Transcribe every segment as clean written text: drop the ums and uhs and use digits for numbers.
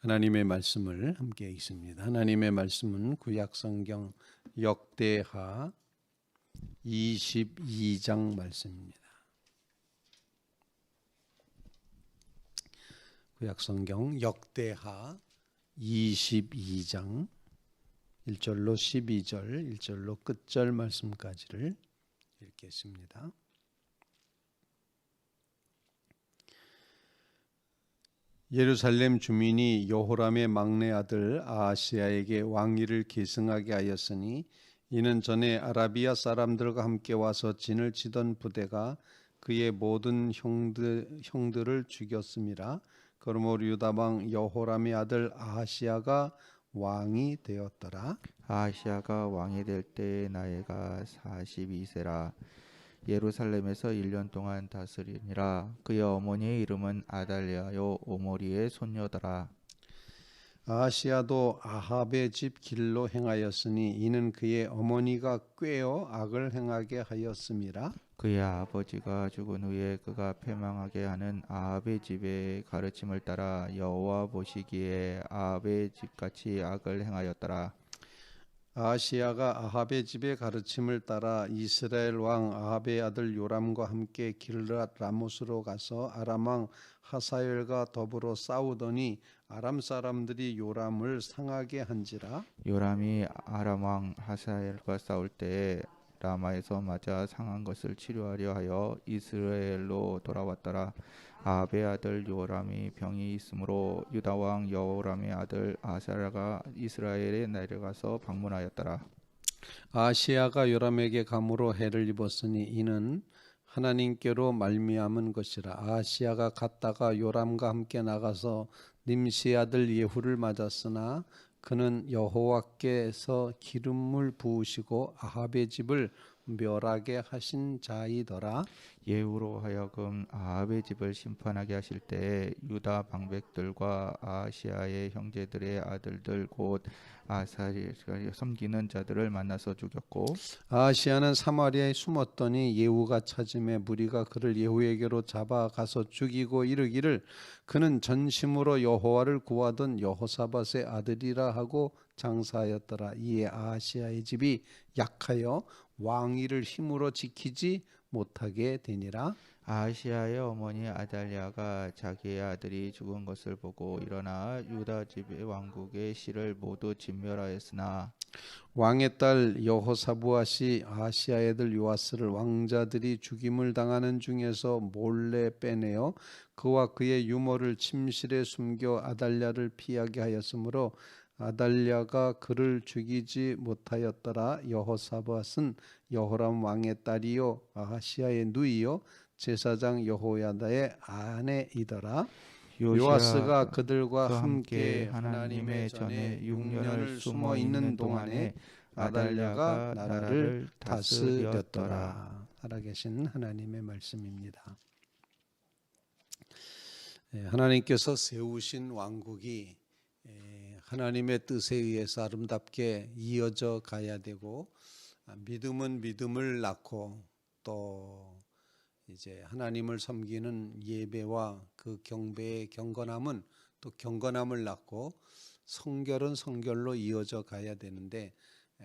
하나님의 말씀을 함께 읽습니다. 하나님의 말씀은 구약성경 역대하 22장 말씀입니다. 구약성경 역대하 22장 1절로 12절, 1절로 끝절 말씀까지를 읽겠습니다. 예루살렘 주민이 여호람의 막내 아들 아하시야에게 왕위를 계승하게 하였으니 이는 전에 아라비아 사람들과 함께 와서 진을 치던 부대가 그의 모든 형들을 죽였음이라. 그러므로 유다 왕 여호람의 아들 아하시야가 왕이 되었더라. 아하시야가 왕이 될 때의 나이가 42세라. 예루살렘에서 1년 동안 다스리니라. 그의 어머니의 이름은 아달랴요 오모리의 손녀더라. 아하시야도 아합의 집 길로 행하였으니 이는 그의 어머니가 꾀어 악을 행하게 하였음이라. 그의 아버지가 죽은 후에 그가 패망하게 하는 아합의 집의 가르침을 따라 여호와 보시기에 아합의 집같이 악을 행하였더라. 아하시야가 아합의 집의 가르침을 따라 이스라엘 왕 아합의 아들 요람과 함께 길랏 라못으로 가서 아람 왕 하사엘과 더불어 싸우더니 아람 사람들이 요람을 상하게 한지라. 요람이 아람 왕 하사엘과 싸울 때에 라마에서 맞아 상한 것을 치료하려 하여 이스라엘로 돌아왔더라. 아합의 아들 요람이 병이 있으므로 유다 왕 여호람의 아들 아하시야가 이스라엘에 내려가서 방문하였더라. 아하시야가 요람에게 감으로 해를 입었으니 이는 하나님께로 말미암은 것이라. 아하시야가 갔다가 요람과 함께 나가서 님시 아들 예후를 맞았으나 그는 여호와께서 기름을 부으시고 아합의 집을 멸하게 하신 자이더라. 예후로 하여금 아합의 집을 심판하게 하실 때에 유다 방백들과 아하시야의 형제들의 아들들 곧 아하시야를 섬기는 자들을 만나서 죽였고, 아하시야는 사마리아에 숨었더니 예후가 찾음에 무리가 그를 예후에게로 잡아가서 죽이고 이르기를 그는 전심으로 여호와를 구하던 여호사밧의 아들이라 하고 장사하였더라. 이에 아하시야의 집이 약하여 왕위를 힘으로 지키지 못하게 되니라. 아하시야의 어머니 아달랴가 자기의 아들이 죽은 것을 보고 일어나 유다 집의 왕국의 씨를 모두 진멸하였으나 왕의 딸 여호사부앗이 아하시야의 아들 요아스를 왕자들이 죽임을 당하는 중에서 몰래 빼내어 그와 그의 유모를 침실에 숨겨 아달랴를 피하게 하였으므로 아달랴가 그를 죽이지 못하였더라. 여호사밧은 여호람 왕의 딸이요 아하시야의 누이요 제사장 여호야다의 아내이더라. 요아스가 그들과 함께 하나님의 전에 6년을 숨어 있는 동안에 아달랴가 나라를 다스렸더라. 살아계신 하나님의 말씀입니다. 하나님께서 세우신 왕국이 하나님의 뜻에 의해서 아름답게 이어져 가야 되고, 믿음은 믿음을 낳고 또 이제 하나님을 섬기는 예배와 그 경배의 경건함은 또 경건함을 낳고, 성결은 성결로 이어져 가야 되는데,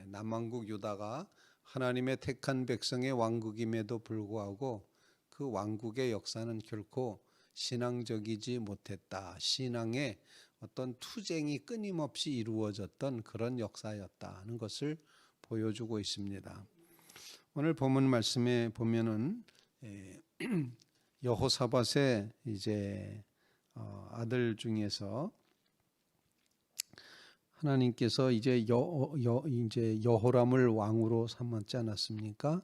남왕국 유다가 하나님의 택한 백성의 왕국임에도 불구하고 그 왕국의 역사는 결코 신앙적이지 못했다. 신앙의 어떤 투쟁이 끊임없이 이루어졌던 그런 역사였다는 것을 보여주고 있습니다. 오늘 본문 말씀에 보면은 여호사밧의 이제 아들 중에서 하나님께서 이제 여호람을 왕으로 삼았지 않았습니까?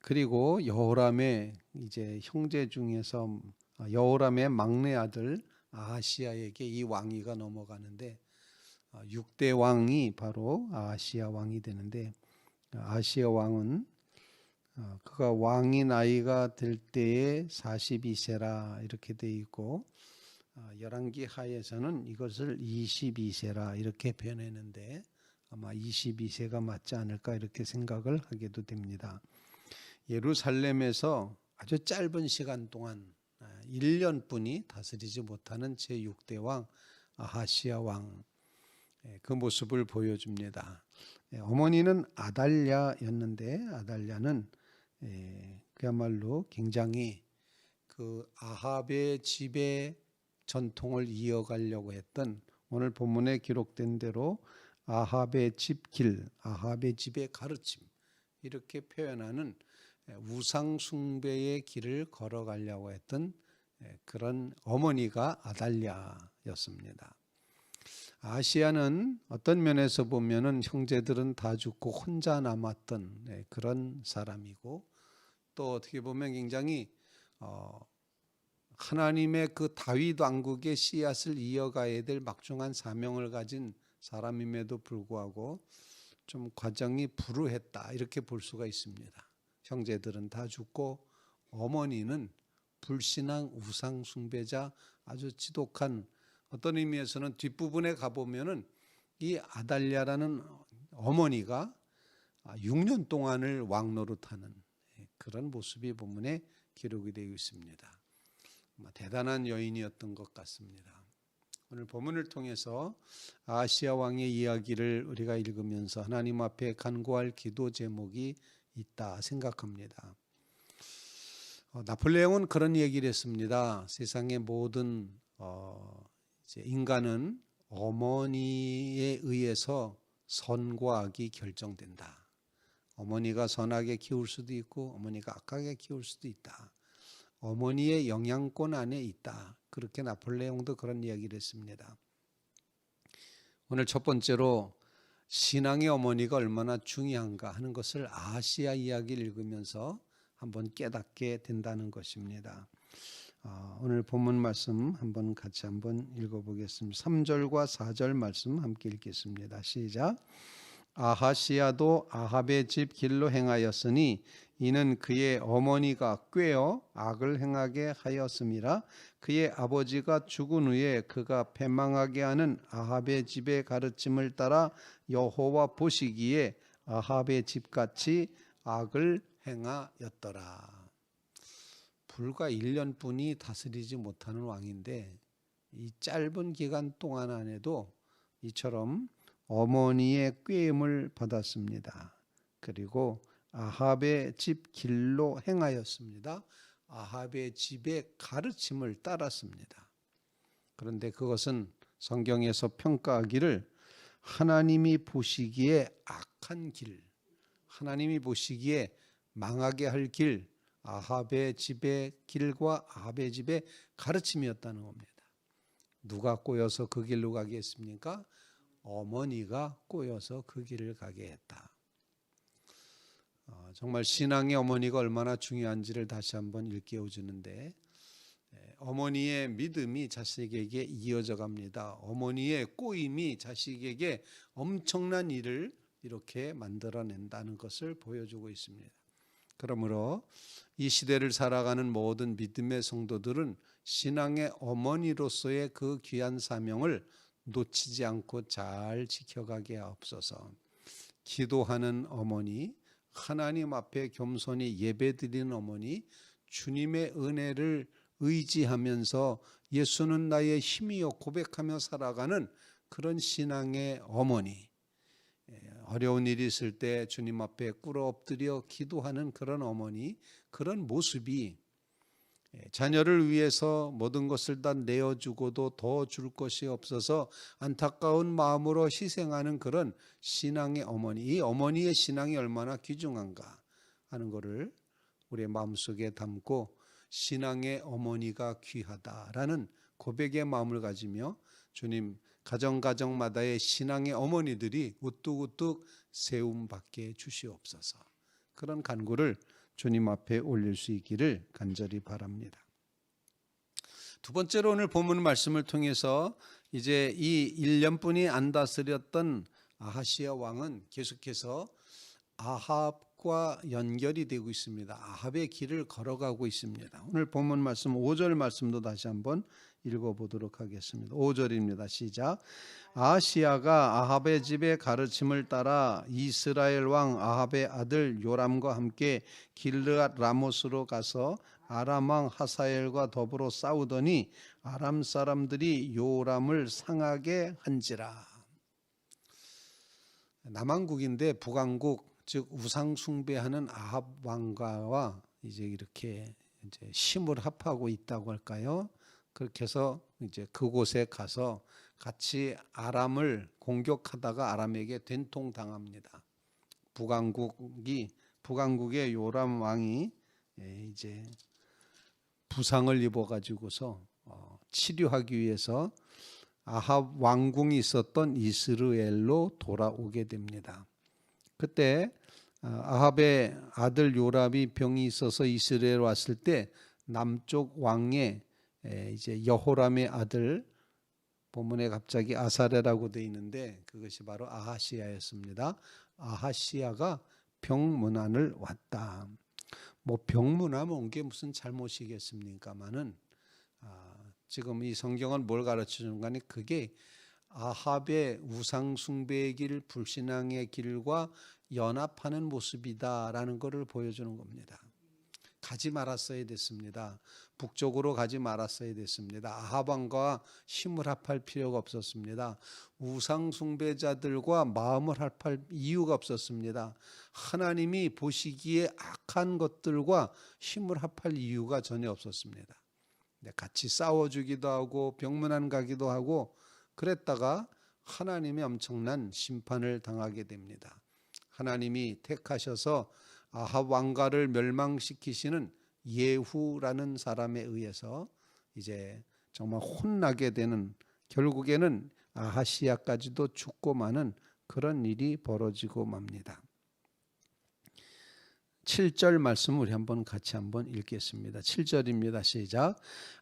그리고 여호람의 이제 형제 중에서 여호람의 막내 아들 아하시야에게 이 왕위가 넘어가는데, 6대 왕이 바로 아하시야 왕이 되는데, 아하시야 왕은 그가 왕이 나이가 될 때에 42세라 이렇게 돼 있고, 열왕기 하에서는 이것을 22세라 이렇게 표현했는데 아마 22세가 맞지 않을까 이렇게 생각을 하게도 됩니다. 예루살렘에서 아주 짧은 시간 동안 1년뿐이 다스리지 못하는 제6대 왕 아하시아 왕, 그 모습을 보여줍니다. 어머니는 아달랴였는데 아달랴는 그야말로 굉장히 그 아합의 집의 전통을 이어가려고 했던, 오늘 본문에 기록된 대로 아합의 집 길, 아합의 집의 가르침, 이렇게 표현하는 우상 숭배의 길을 걸어가려고 했던 그런 어머니가 아달랴였습니다. 아시아는 어떤 면에서 보면은 형제들은 다 죽고 혼자 남았던 그런 사람이고, 또 어떻게 보면 굉장히 하나님의 그 다윗 왕국의 씨앗을 이어가야 될 막중한 사명을 가진 사람임에도 불구하고 좀 과정이 불우했다, 이렇게 볼 수가 있습니다. 형제들은 다 죽고 어머니는 불신앙 우상 숭배자, 아주 지독한, 어떤 의미에서는 뒷부분에 가보면은 이 아달랴라는 어머니가 6년 동안을 왕노릇하는 그런 모습이 본문에 기록이 되어 있습니다. 대단한 여인이었던 것 같습니다. 오늘 본문을 통해서 아시아 왕의 이야기를 우리가 읽으면서 하나님 앞에 간구할 기도 제목이 있다 생각합니다. 나폴레옹은 그런 얘기를 했습니다. 세상의 모든 인간은 어머니에 의해서 선과 악이 결정된다. 어머니가 선하게 키울 수도 있고 어머니가 악하게 키울 수도 있다. 어머니의 영향권 안에 있다. 그렇게 나폴레옹도 그런 이야기를 했습니다. 오늘 첫 번째로 신앙의 어머니가 얼마나 중요한가 하는 것을 아시아 이야기를 읽으면서 한번 깨닫게 된다는 것입니다. 오늘 본문 말씀 한번 같이 한번 읽어보겠습니다. 3절과 4절 말씀 함께 읽겠습니다. 시작. 아하시아도 아합의 집 길로 행하였으니 이는 그의 어머니가 꾀어 악을 행하게 하였음이라. 그의 아버지가 죽은 후에 그가 패망하게 하는 아합의 집의 가르침을 따라 여호와 보시기에 아합의 집같이 악을 행하였더라. 불과 1년뿐이 다스리지 못하는 왕인데 이 짧은 기간 동안 안에도 이처럼 어머니의 꾀임을 받았습니다. 그리고 아합의 집 길로 행하였습니다. 아합의 집의 가르침을 따랐습니다. 그런데 그것은 성경에서 평가하기를 하나님이 보시기에 악한 길, 하나님이 보시기에 망하게 할 길, 아합의 집의 길과 아합의 집의 가르침이었다는 겁니다. 누가 꼬여서 그 길로 가게 했습니까? 어머니가 꼬여서 그 길을 가게 했다. 정말 신앙의 어머니가 얼마나 중요한지를 다시 한번 일깨워주는데, 어머니의 믿음이 자식에게 이어져 갑니다. 어머니의 꼬임이 자식에게 엄청난 일을 이렇게 만들어낸다는 것을 보여주고 있습니다. 그러므로 이 시대를 살아가는 모든 믿음의 성도들은 신앙의 어머니로서의 그 귀한 사명을 놓치지 않고 잘 지켜가게 하옵소서. 기도하는 어머니, 하나님 앞에 겸손히 예배드리는 어머니, 주님의 은혜를 의지하면서 예수는 나의 힘이요 고백하며 살아가는 그런 신앙의 어머니, 어려운 일이 있을 때 주님 앞에 꿇어 엎드려 기도하는 그런 어머니, 그런 모습이 자녀를 위해서 모든 것을 다 내어주고도 더 줄 것이 없어서 안타까운 마음으로 희생하는 그런 신앙의 어머니, 이 어머니의 신앙이 얼마나 귀중한가 하는 것을 우리의 마음속에 담고 신앙의 어머니가 귀하다라는 고백의 마음을 가지며 주님, 가정가정마다의 신앙의 어머니들이 우뚝우뚝 세움받게 주시옵소서. 그런 간구를 주님 앞에 올릴 수 있기를 간절히 바랍니다. 두 번째로 오늘 본문 말씀을 통해서 이제 이 1년뿐이 안 다스렸던 아하시아 왕은 계속해서 아합 아합과 연결이 되고 있습니다. 아합의 길을 걸어가고 있습니다. 오늘 본문 말씀 5절 말씀도 다시 한번 읽어보도록 하겠습니다. 5절입니다. 시작. 아하시야가 아합의 집의 가르침을 따라 이스라엘 왕 아합의 아들 요람과 함께 길르앗 라모스로 가서 아람 왕 하사엘과 더불어 싸우더니 아람 사람들이 요람을 상하게 한지라. 남왕국인데 북왕국, 즉 우상 숭배하는 아합 왕가와 이제 이렇게 이제 힘을 합하고 있다고 할까요? 그렇게 해서 이제 그곳에 가서 같이 아람을 공격하다가 아람에게 된통당합니다. 북왕국의 요람 왕이 이제 부상을 입어가지고서 치료하기 위해서 아합 왕궁이 있었던 이스라엘로 돌아오게 됩니다. 그때 아합의 아들 요람이 병이 있어서 이스라엘 왔을 때 남쪽 왕의 이제 여호람의 아들, 본문에 갑자기 아사랴라고 되어 있는데 그것이 바로 아하시야였습니다. 아하시야가 병문안을 왔다. 뭐 병문안 온 게 무슨 잘못이겠습니까마는 지금 이 성경은 뭘 가르쳐 주는 거니? 그게 아합의 우상 숭배의 길, 불신앙의 길과 연합하는 모습이다라는 것을 보여주는 겁니다. 가지 말았어야 됐습니다. 북쪽으로 가지 말았어야 됐습니다. 아합 왕과 힘을 합할 필요가 없었습니다. 우상 숭배자들과 마음을 합할 이유가 없었습니다. 하나님이 보시기에 악한 것들과 힘을 합할 이유가 전혀 없었습니다. 같이 싸워주기도 하고 병문안 가기도 하고 그랬다가 하나님의 엄청난 심판을 당하게 됩니다. 하나님이 택하셔서 아합 왕가를 멸망시키시는 예후라는 사람에 의해서 이제 정말 혼나게 되는, 결국에는 아하시야까지도 죽고 마는 그런 일이 벌어지고 맙니다. 7절 말씀 우리 한번 같이 한번 읽겠습니다. 7절입니다. 시작.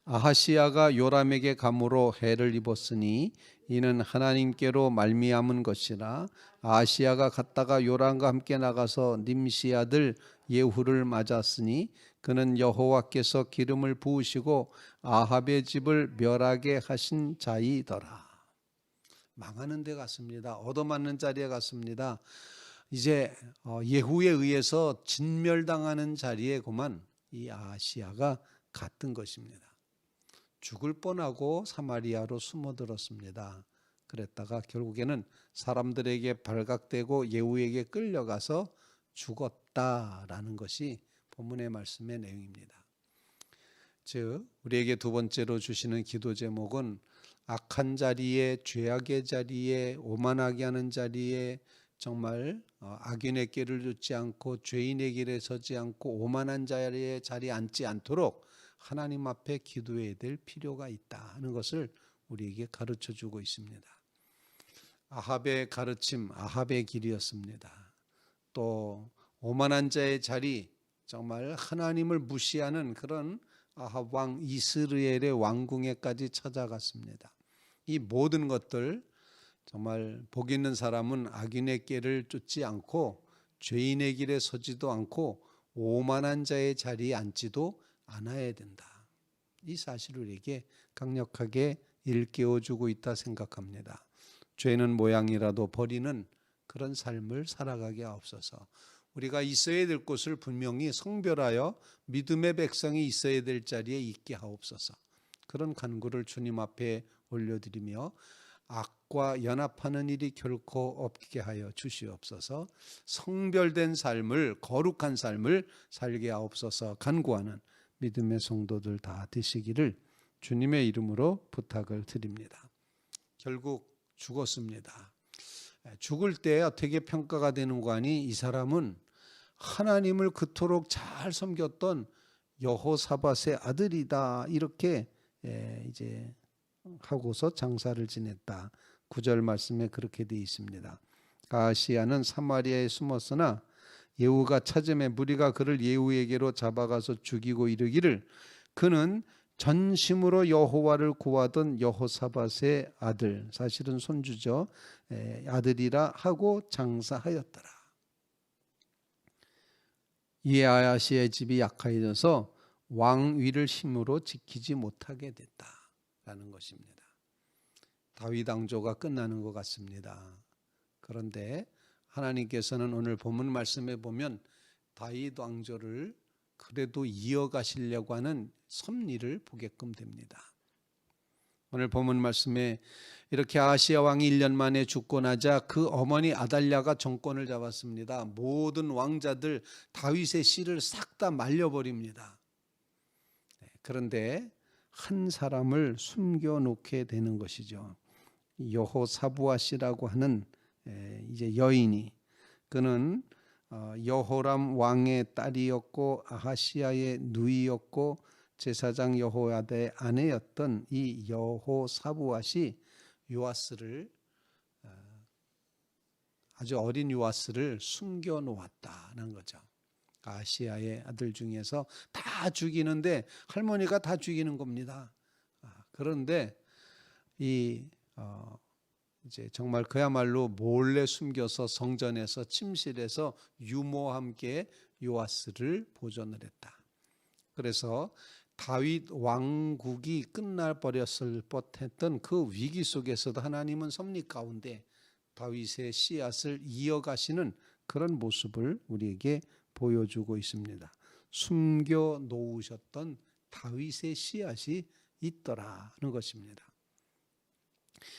아하시야가 요람에게 감으로 해를 입었으니 이는 하나님께로 말미암은 것이라. 아하시야가 갔다가 요람과 함께 나가서 nim시 아들 예후를 맞았으니 그는 여호와께서 기름을 부으시고 아합의 집을 멸하게 하신 자이더라. 망하는 데 갔습니다. 얻어맞는 자리에 갔습니다. 이제 예후에 의해서 진멸당하는 자리에 그만 이 아하시야가 갔던 것입니다. 죽을 뻔하고 사마리아로 숨어들었습니다. 그랬다가 결국에는 사람들에게 발각되고 예후에게 끌려가서 죽었다라는 것이 본문의 말씀의 내용입니다. 즉 우리에게 두 번째로 주시는 기도 제목은 악한 자리에, 죄악의 자리에, 오만하게 하는 자리에, 정말 악인의 길을 쫓지 않고 죄인의 길에 서지 않고 오만한 자리에 앉지 않도록 하나님 앞에 기도해야 될 필요가 있다 하는 것을 우리에게 가르쳐 주고 있습니다. 아합의 가르침, 아합의 길이었습니다. 또 오만한 자의 자리, 정말 하나님을 무시하는 그런 아합 왕 이스라엘의 왕궁에까지 찾아갔습니다. 이 모든 것들 정말 복 있는 사람은 악인의 길을 쫓지 않고 죄인의 길에 서지도 않고 오만한 자의 자리에 앉지도 않아야 된다. 이 사실을 우리에게 강력하게 일깨워주고 있다 생각합니다. 죄는 모양이라도 버리는 그런 삶을 살아가게 하옵소서. 우리가 있어야 될 곳을 분명히 성별하여 믿음의 백성이 있어야 될 자리에 있게 하옵소서. 그런 간구를 주님 앞에 올려드리며 악과 연합하는 일이 결코 없게 하여 주시옵소서. 성별된 삶을, 거룩한 삶을 살게 하옵소서 간구하는 믿음의 성도들 다 되시기를 주님의 이름으로 부탁을 드립니다. 결국 죽었습니다. 죽을 때 어떻게 평가가 되는 거 아니? 이 사람은 하나님을 그토록 잘 섬겼던 여호사밧의 아들이다, 이렇게 이제 하고서 장사를 지냈다. 9절 말씀에 그렇게 되어 있습니다. 아하시야는 사마리아에 숨었으나 예후가 찾음에 무리가 그를 예후에게로 잡아가서 죽이고 이르기를 그는 전심으로 여호와를 구하던 여호사밧의 아들, 사실은 손주죠, 아들이라 하고 장사하였더라. 아하시아의 집이 약해져서 왕위를 힘으로 지키지 못하게 됐다라는 것입니다. 다윗 왕조가 끝나는 것 같습니다. 그런데 하나님께서는 오늘 본문 말씀에 보면 다윗 왕조를 그래도 이어가시려고 하는 섭리를 보게끔 됩니다. 오늘 본문 말씀에 이렇게 아하시아 왕이 1년 만에 죽고 나자 그 어머니 아달랴가 정권을 잡았습니다. 모든 왕자들 다윗의 씨를 싹 다 말려버립니다. 그런데 한 사람을 숨겨놓게 되는 것이죠. 여호사부아 씨라고 하는 이제 여인이, 그는 여호람 왕의 딸이었고 아하시아의 누이였고 제사장 여호야다의 아내였던 이 여호사부아시 요아스를, 아주 어린 요아스를 숨겨 놓았다는 거죠. 아시아의 아들 중에서 다 죽이는데 할머니가 다 죽이는 겁니다. 그런데 이제 정말 그야말로 몰래 숨겨서 성전에서 침실에서 유모와 함께 요아스를 보존을 했다. 그래서 다윗 왕국이 끝날 버렸을 뻔했던 그 위기 속에서도 하나님은 섭리 가운데 다윗의 씨앗을 이어가시는 그런 모습을 우리에게 보여주고 있습니다. 숨겨 놓으셨던 다윗의 씨앗이 있더라는 것입니다.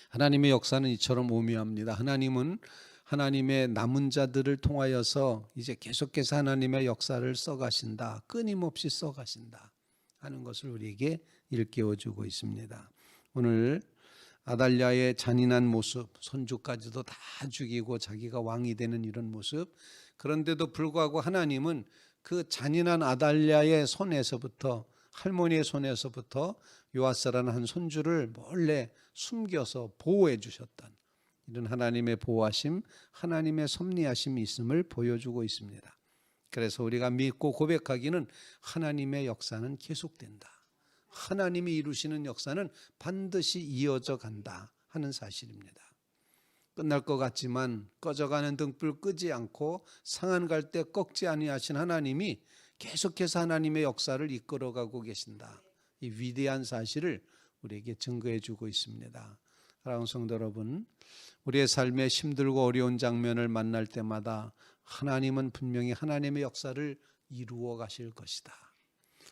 하나님의 역사는 이처럼 오묘합니다. 하나님은 하나님의 남은 자들을 통하여서 이제 계속해서 하나님의 역사를 써가신다, 끊임없이 써가신다 하는 것을 우리에게 일깨워주고 있습니다. 오늘 아달랴의 잔인한 모습, 손주까지도 다 죽이고 자기가 왕이 되는 이런 모습, 그런데도 불구하고 하나님은 그 잔인한 아달랴의 손에서부터, 할머니의 손에서부터 요아스라는 한 손주를 몰래 숨겨서 보호해 주셨던 이런 하나님의 보호하심, 하나님의 섭리하심이 있음을 보여주고 있습니다. 그래서 우리가 믿고 고백하기는 하나님의 역사는 계속된다, 하나님이 이루시는 역사는 반드시 이어져 간다 하는 사실입니다. 끝날 것 같지만 꺼져가는 등불 끄지 않고 상한 갈 때 꺾지 아니하신 하나님이 계속해서 하나님의 역사를 이끌어가고 계신다, 이 위대한 사실을 우리에게 증거해 주고 있습니다. 사랑하는 성도 여러분, 우리의 삶에 힘들고 어려운 장면을 만날 때마다 하나님은 분명히 하나님의 역사를 이루어 가실 것이다,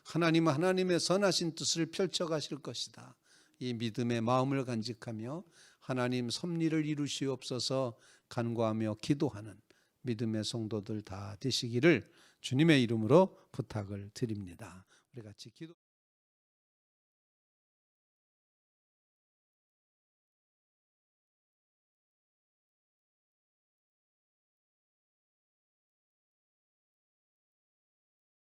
하나님은 하나님의 선하신 뜻을 펼쳐 가실 것이다, 이 믿음의 마음을 간직하며 하나님 섭리를 이루시옵소서 간구하며 기도하는 믿음의 성도들 다 되시기를 주님의 이름으로 부탁을 드립니다. 우리 같이 기도.